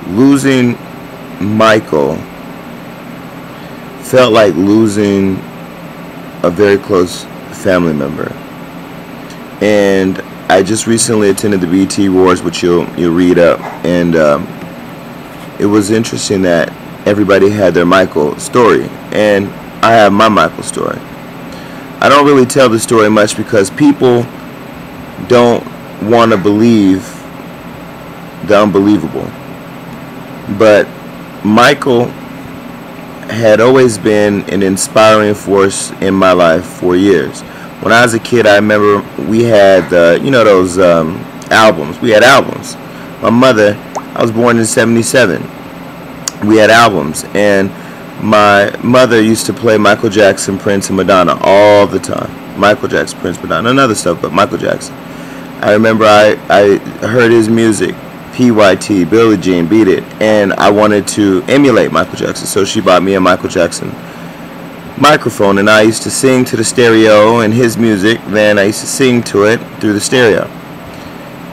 losing Michael felt like losing a very close family member. And I just recently attended the BET Awards, which you'll read up, and it was interesting that everybody had their Michael story, and I have my Michael story. I don't really tell the story much because people don't want to believe the unbelievable. But Michael had always been an inspiring force in my life for years. When I was a kid, I remember we had, those albums. We had albums. My mother, I was born in '77. We had albums, and my mother used to play Michael Jackson, Prince, and Madonna all the time. Michael Jackson, Prince, Madonna, and other stuff, but Michael Jackson. I remember I heard his music, PYT, Billie Jean, Beat It, and I wanted to emulate Michael Jackson, so she bought me a Michael Jackson microphone, and I used to sing to the stereo and his music. Then I used to sing to it through the stereo,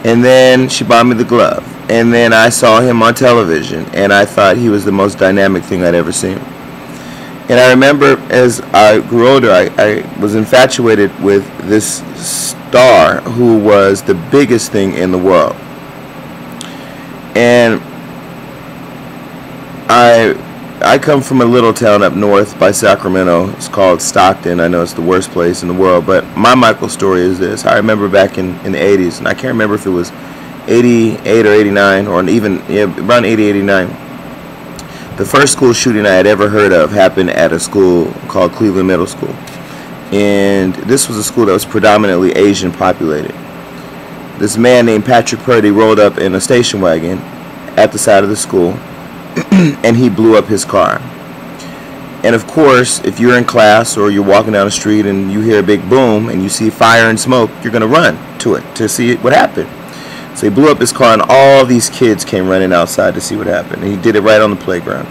and then she bought me the glove, and then I saw him on television, and I thought he was the most dynamic thing I'd ever seen. And I remember as I grew older, I was infatuated with this star who was the biggest thing in the world. And I come from a little town up north by Sacramento. It's called Stockton. I know it's the worst place in the world, but my Michael story is this. I remember back in the 80s, and I can't remember if it was 88 or 89, or even around 80, 89. The first school shooting I had ever heard of happened at a school called Cleveland Middle School. And this was a school that was predominantly Asian populated. This man named Patrick Purdy rolled up in a station wagon at the side of the school, and he blew up his car. And of course, if you're in class or you're walking down the street and you hear a big boom and you see fire and smoke, you're going to run to it to see what happened. So he blew up his car, and all these kids came running outside to see what happened. And he did it right on the playground.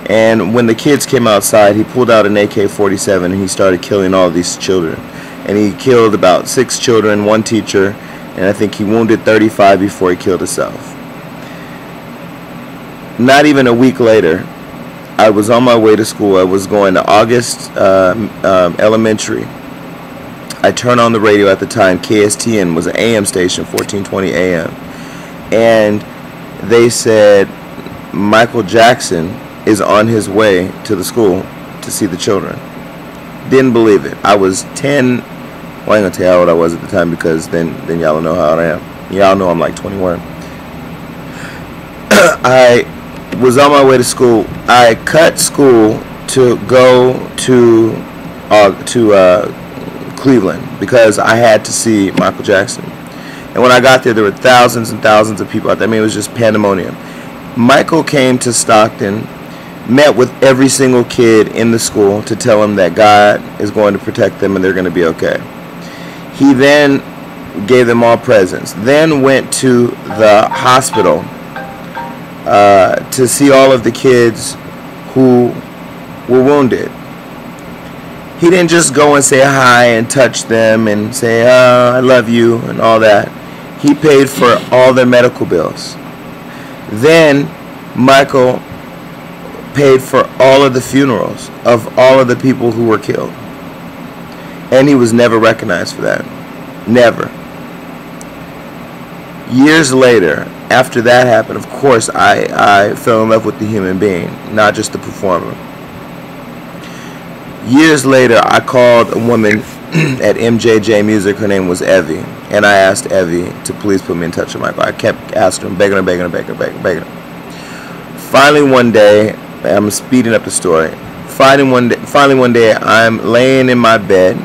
And when the kids came outside, he pulled out an AK-47 and he started killing all these children. And he killed about 6 children, 1 teacher, and I think he wounded 35 before he killed himself. Not even a week later, I was on my way to school. I was going to August Elementary. I turned on the radio at the time. KSTN was an AM station, 1420 AM. And they said Michael Jackson is on his way to the school to see the children. Didn't believe it. I was 10. Well, I ain't gonna tell you how old I was at the time, because then y'all will know how old I am. Y'all know I'm like 21. I was on my way to school. I cut school to go to Cleveland because I had to see Michael Jackson. And when I got there were thousands and thousands of people out there. I mean, it was just pandemonium. Michael came to Stockton, met with every single kid in the school to tell them that God is going to protect them and they're going to be okay. He then gave them all presents, then went to the hospital to see all of the kids who were wounded. He didn't just go and say hi and touch them and say, oh, I love you and all that. He paid for all their medical bills. Then Michael paid for all of the funerals of all of the people who were killed. And he was never recognized for that. Never. Years later, after that happened, of course, I fell in love with the human being, not just the performer. Years later, I called a woman at MJJ Music. Her name was Evie. And I asked Evie to please put me in touch with Michael. I kept asking her, begging her. Finally one day, I'm speeding up the story. Finally one day, I'm laying in my bed.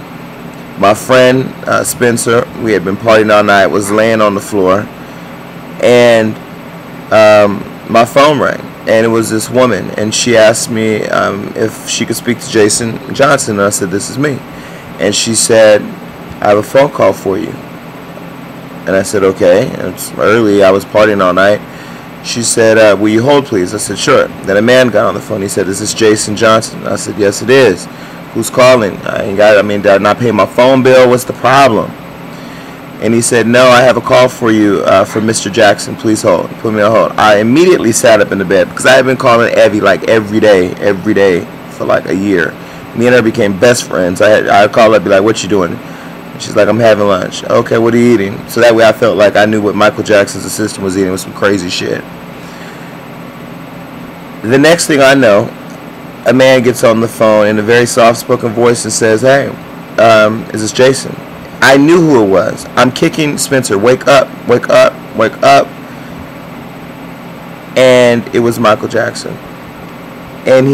My friend Spencer, we had been partying all night, was laying on the floor. And my phone rang. And it was this woman, and she asked me if she could speak to Jason Johnson, and I said, this is me. And she said, I have a phone call for you. And I said, okay. And it's early, I was partying all night. She said, will you hold, please? I said, sure. Then a man got on the phone. He said, is this Jason Johnson? I said, yes, it is. Who's calling? Did I not pay my phone bill? What's the problem? And he said, "No, I have a call for you from Mr. Jackson. Please hold." Put me on hold. I immediately sat up in the bed because I had been calling Evie like every day for like a year. Me and her became best friends. I'd call her, be like, "What you doing?" And she's like, "I'm having lunch." "Okay, what are you eating?" So that way I felt like I knew what Michael Jackson's assistant was eating, was some crazy shit. The next thing I know, a man gets on the phone in a very soft-spoken voice and says, "Hey, is this Jason?" I knew who it was. I'm kicking Spencer, "Wake up, wake up, wake up." And it was Michael Jackson. And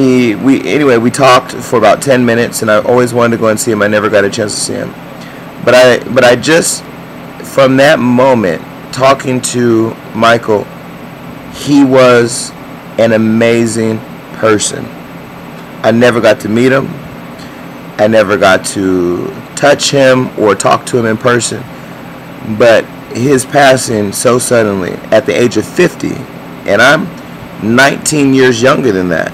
we talked for about 10 minutes, and I always wanted to go and see him. I never got a chance to see him. But I just, from that moment, talking to Michael, he was an amazing person. I never got to meet him. I never got to touch him or talk to him in person. But his passing so suddenly at the age of 50, and I'm 19 years younger than that,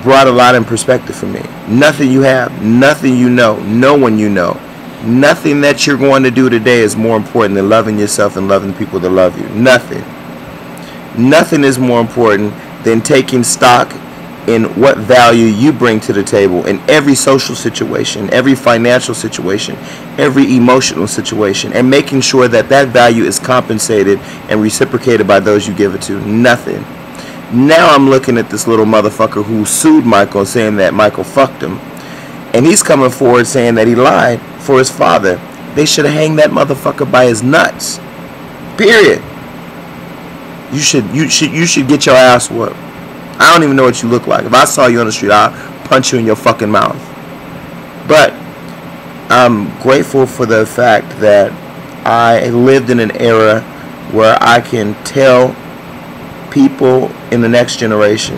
brought a lot in perspective for me. Nothing you have, nothing you know, no one you know, nothing that you're going to do today is more important than loving yourself and loving the people that love you. Nothing. Nothing is more important than taking stock in what value you bring to the table in every social situation, every financial situation, every emotional situation, and making sure that that value is compensated and reciprocated by those you give it to. Nothing. Now I'm looking at this little motherfucker who sued Michael, saying that Michael fucked him, and he's coming forward saying that he lied for his father. They should have hanged that motherfucker by his nuts. Period. You should get your ass whooped. I don't even know what you look like. If I saw you on the street, I'll punch you in your fucking mouth. But I'm grateful for the fact that I lived in an era where I can tell people in the next generation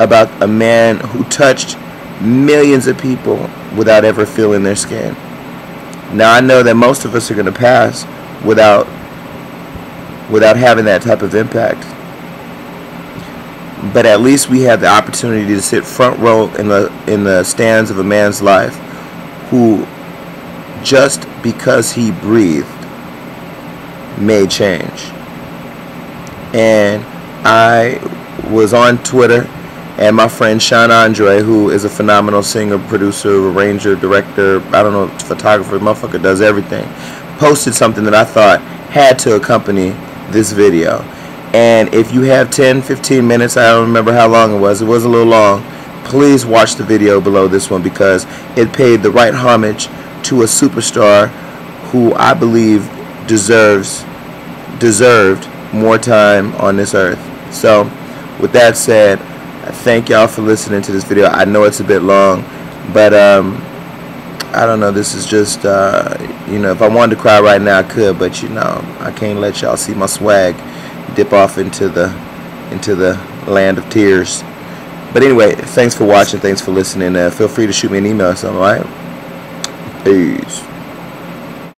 about a man who touched millions of people without ever feeling their skin. Now I know that most of us are going to pass without having that type of impact. But at least we have the opportunity to sit front row in the stands of a man's life who, just because he breathed, made change. And I was on Twitter, and my friend Sean Andre, who is a phenomenal singer, producer, arranger, director, I don't know, photographer, motherfucker does everything, posted something that I thought had to accompany this video. And if you have 10-15 minutes, I don't remember how long it was a little long, please watch the video below this one, because it paid the right homage to a superstar who I believe deserved more time on this earth. So with that said, I thank y'all for listening to this video. I know it's a bit long, but I don't know, this is just you know, if I wanted to cry right now I could, but you know, I can't let y'all see my swag dip off into the land of tears. But anyway, thanks for watching, thanks for listening. Feel free to shoot me an email or something, alright? Peace.